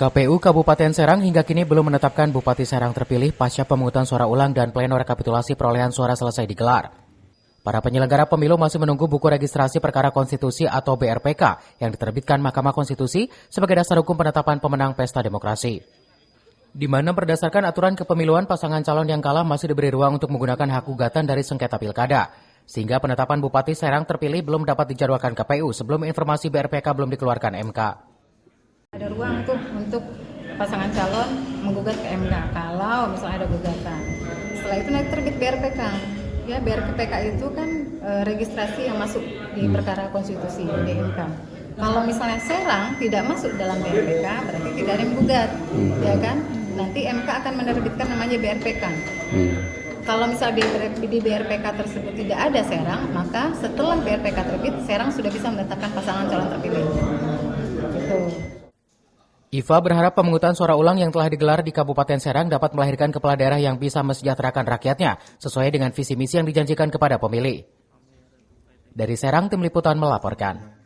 KPU Kabupaten Serang hingga kini belum menetapkan Bupati Serang terpilih pasca pemungutan suara ulang dan pleno rekapitulasi perolehan suara selesai digelar. Para penyelenggara pemilu masih menunggu buku registrasi perkara konstitusi atau BRPK yang diterbitkan Mahkamah Konstitusi sebagai dasar hukum penetapan pemenang pesta demokrasi. Di mana berdasarkan aturan kepemiluan, pasangan calon yang kalah masih diberi ruang untuk menggunakan hak gugatan dari sengketa pilkada. Sehingga penetapan Bupati Serang terpilih belum dapat dijadwalkan KPU sebelum informasi BRPK belum dikeluarkan MK. Ada ruang untuk pasangan calon menggugat ke MK kalau misalnya ada gugatan. Setelah itu nanti terbit BRPK. Ya, BRPK itu kan registrasi yang masuk di perkara konstitusi di MK. Kalau misalnya Serang tidak masuk dalam BRPK, berarti tidak ada yang menggugat, ya kan? Nanti MK akan menerbitkan namanya BRPK. Kalau misalnya di BRPK tersebut tidak ada Serang, maka setelah BRPK terbit, Serang sudah bisa menetapkan pasangan calon terpilih. Gitu. Iva berharap pemungutan suara ulang yang telah digelar di Kabupaten Serang dapat melahirkan kepala daerah yang bisa mesejahterakan rakyatnya sesuai dengan visi misi yang dijanjikan kepada pemilih. Dari Serang, Tim Liputan melaporkan.